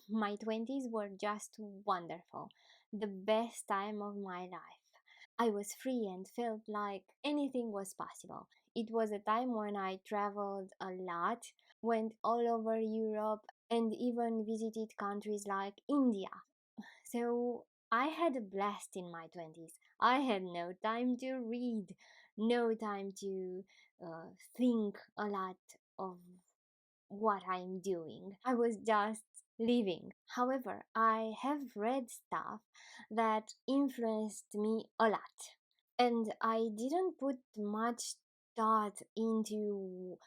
My 20s were just wonderful. The best time of my life. I was free and felt like anything was possible. It was a time when I traveled a lot, went all over Europe, and even visited countries like India. So I had a blast in my 20s. I had no time to read, no time to think a lot of what I'm doing. I was just living. However, I have read stuff that influenced me a lot, and I didn't put much thought into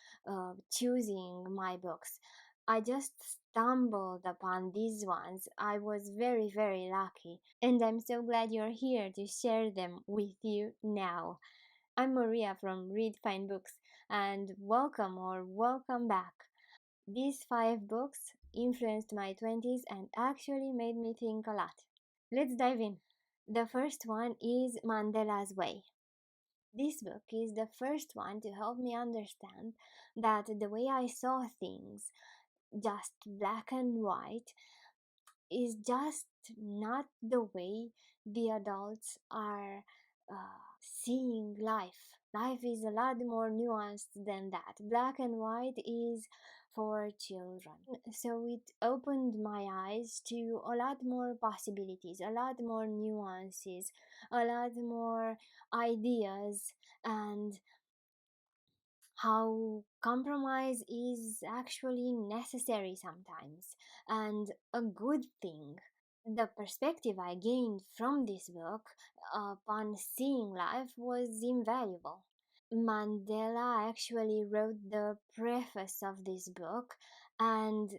choosing my books. I just stumbled upon these ones. I was very, very lucky, and I'm so glad you're here to share them with you now. I'm Maria from Read Fine Books, and welcome back. These five books influenced my 20s and actually made me think a lot. Let's dive in. The first one is Mandela's Way. This book is the first one to help me understand that the way I saw things, just black and white, is just not the way the adults are seeing life. Life is a lot more nuanced than that. Black and white is for children. So it opened my eyes to a lot more possibilities, a lot more nuances, a lot more ideas, and how compromise is actually necessary sometimes and a good thing. The perspective I gained from this book upon seeing life was invaluable. Mandela actually wrote the preface of this book, and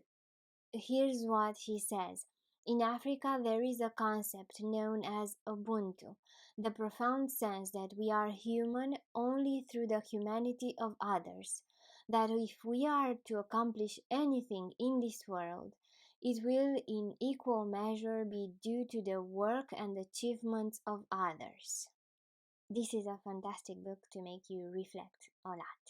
here's what he says. In Africa, there is a concept known as Ubuntu, the profound sense that we are human only through the humanity of others. That if we are to accomplish anything in this world, it will in equal measure be due to the work and achievements of others. This is a fantastic book to make you reflect a lot.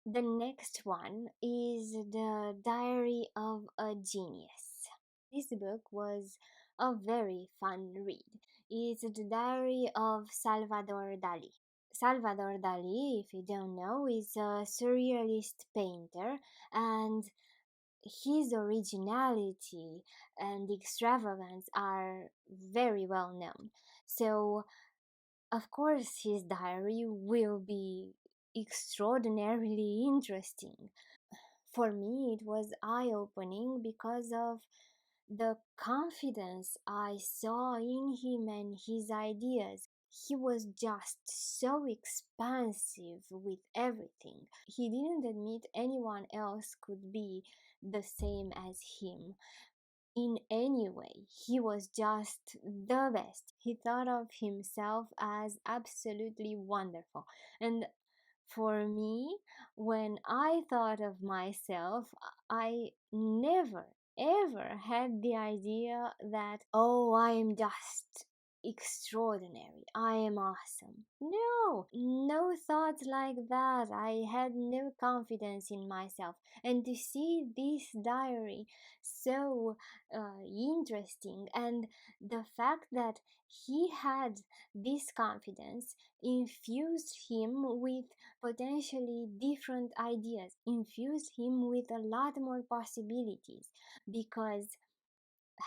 The next one is The Diary of a Genius. This book was a very fun read. It's the diary of Salvador Dali. Salvador Dali, if you don't know, is a surrealist painter, and his originality and extravagance are very well known. So, of course, his diary will be extraordinarily interesting. For me, it was eye opening because of the confidence I saw in him and his ideas. He was just so expansive with everything. He didn't admit anyone else could be the same as him in any way. He was just the best. He thought of himself as absolutely wonderful. And for me, when I thought of myself, I never ever had the idea that, oh, I am just extraordinary, I am awesome. No, no thoughts like that. I had no confidence in myself. And to see this diary so interesting, and the fact that he had this confidence infused him with potentially different ideas, infused him with a lot more possibilities, because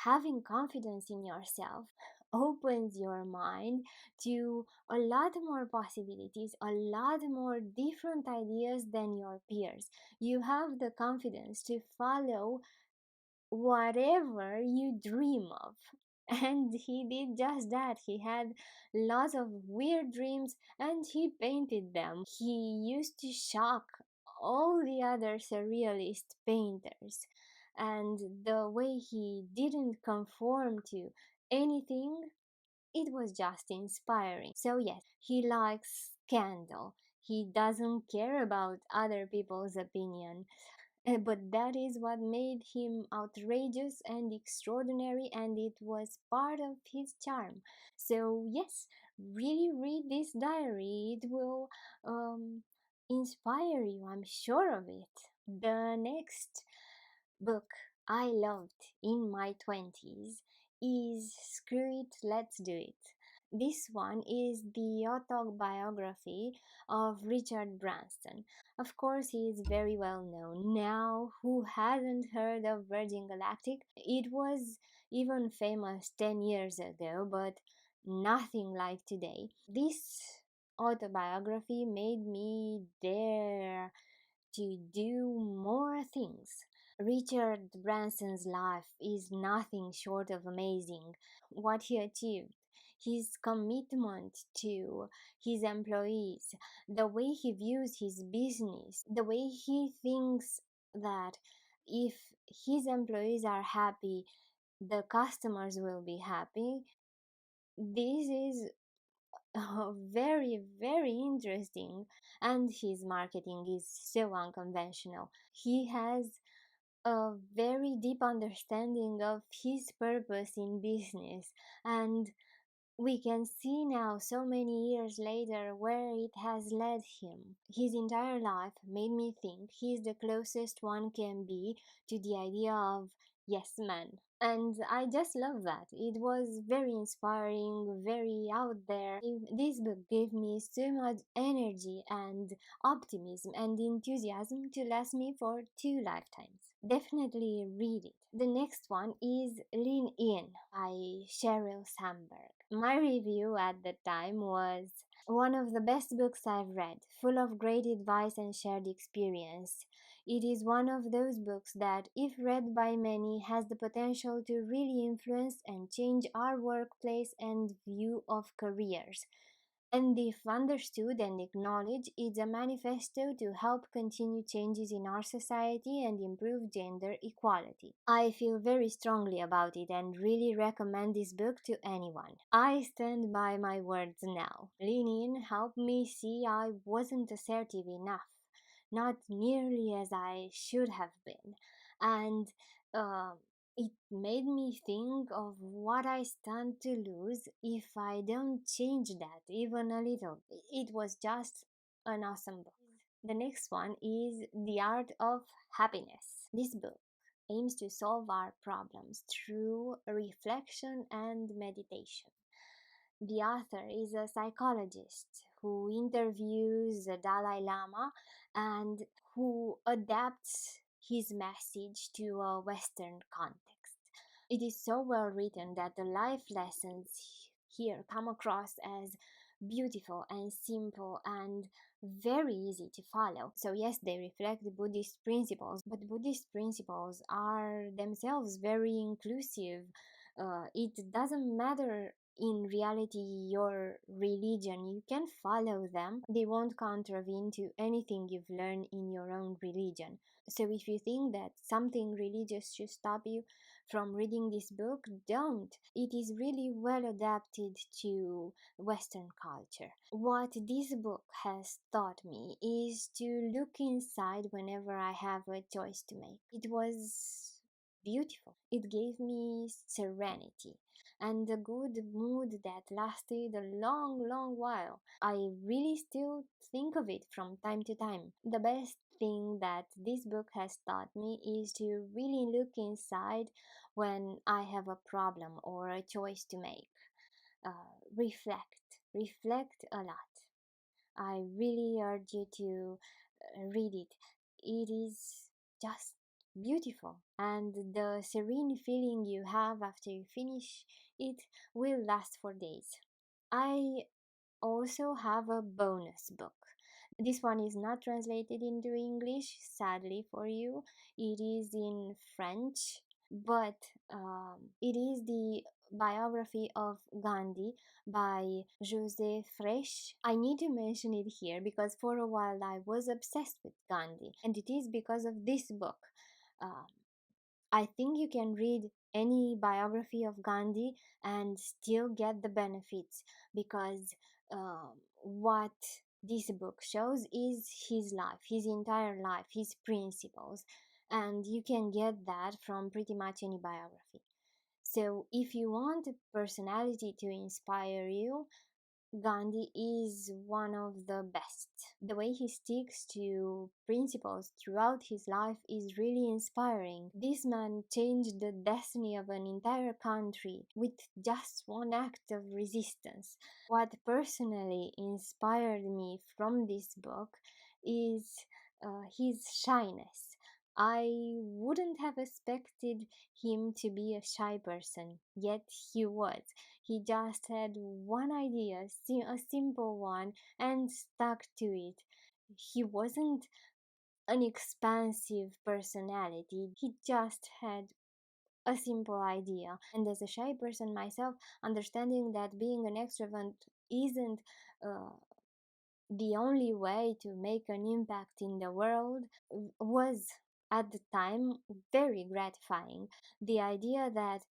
having confidence in yourself opens your mind to a lot more possibilities, a lot more different ideas than your peers. You have the confidence to follow whatever you dream of. And he did just that. He had lots of weird dreams and he painted them. He used to shock all the other surrealist painters. And the way he didn't conform to anything, it was just inspiring. So, yes, he likes scandal. He doesn't care about other people's opinion. But that is what made him outrageous and extraordinary, and it was part of his charm. So, yes, really read this diary. It will inspire you, I'm sure of it. The next book I loved in my 20s is Screw It, Let's Do It. This one is the autobiography of Richard Branson. Of course, he is very well known now. Who hasn't heard of Virgin Galactic? It was even famous 10 years ago, but nothing like today. This autobiography made me dare to do more things. Richard Branson's life is nothing short of amazing. What he achieved, his commitment to his employees, the way he views his business, the way he thinks that if his employees are happy, the customers will be happy. This is very, very interesting, and his marketing is so unconventional. He has a very deep understanding of his purpose in business, and we can see now, so many years later, where it has led him. His entire life made me think he's the closest one can be to the idea of yes man. And I just love that. It was very inspiring, very out there. This book gave me so much energy and optimism and enthusiasm to last me for 2 lifetimes. Definitely read it. The next one is Lean In by Sheryl Sandberg. My review at the time was one of the best books I've read, full of great advice and shared experience. It is one of those books that, if read by many, has the potential to really influence and change our workplace and view of careers. And if understood and acknowledged, it's a manifesto to help continue changes in our society and improve gender equality. I feel very strongly about it and really recommend this book to anyone. I stand by my words now. Lean In helped me see I wasn't assertive enough, not nearly as I should have been. And uh, it made me think of what I stand to lose if I don't change that even a little. It was just an awesome book. The next one is The Art of Happiness. This book aims to solve our problems through reflection and meditation. The author is a psychologist who interviews the Dalai Lama and who adapts his message to a Western context. It is so well written that the life lessons here come across as beautiful and simple and very easy to follow. So, yes, they reflect the Buddhist principles, but Buddhist principles are themselves very inclusive. It doesn't matter in reality your religion, you can follow them. They won't contravene to anything you've learned in your own religion. So if you think that something religious should stop you from reading this book, don't. It is really well adapted to Western culture. What this book has taught me is to look inside whenever I have a choice to make. It was beautiful. It gave me serenity and a good mood that lasted a long, long while. I really still think of it from time to time. The best thing that this book has taught me is to really look inside when I have a problem or a choice to make. Reflect a lot. I really urge you to read it. It is just beautiful, and the serene feeling you have after you finish it will last for days. I also have a bonus book. This one is not translated into English, sadly for you. It is in French, but it is the biography of Gandhi by José Fresh. I need to mention it here because for a while I was obsessed with Gandhi, and it is because of this book. Uh, I think you can read any biography of Gandhi and still get the benefits because what this book shows is his life, his entire life, his principles, and you can get that from pretty much any biography. So, if you want a personality to inspire you, Gandhi is one of the best. The way he sticks to principles throughout his life is really inspiring. This man changed the destiny of an entire country with just one act of resistance. What personally inspired me from this book is his shyness. I wouldn't have expected him to be a shy person, yet he was. He just had one idea, a simple one, and stuck to it. He wasn't an expansive personality, he just had a simple idea. And as a shy person myself, understanding that being an extrovert isn't uh, the only way to make an impact in the world was at the time very gratifying. The idea that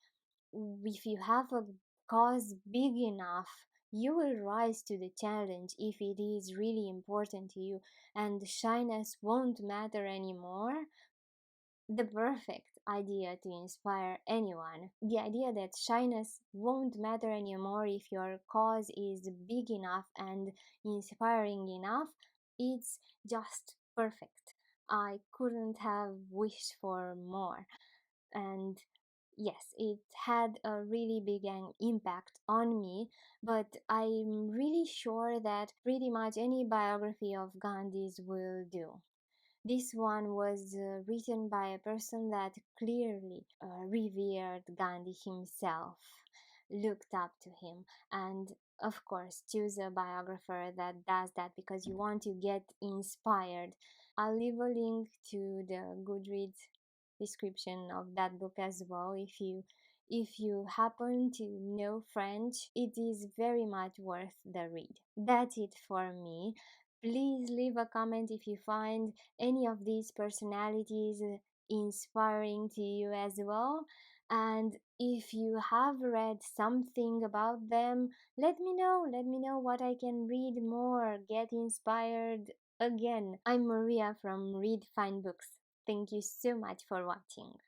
if you have a cause big enough, you will rise to the challenge if it is really important to you, and shyness won't matter anymore. The perfect idea to inspire anyone. The idea that shyness won't matter anymore if your cause is big enough and inspiring enough, it's just perfect. I couldn't have wished for more. And yes, it had a really big impact on me, but I'm really sure that pretty much any biography of Gandhi's will do. This one was written by a person that clearly revered Gandhi himself, looked up to him, and of course, choose a biographer that does that because you want to get inspired. I'll leave a link to the Goodreads description of that book as well. If you happen to know French, it is very much worth the read. That's it for me. Please leave a comment if you find any of these personalities inspiring to you as well. And if you have read something about them, let me know. Let me know what I can read more, get inspired again. I'm Maria from Read Fine Books. Thank you so much for watching.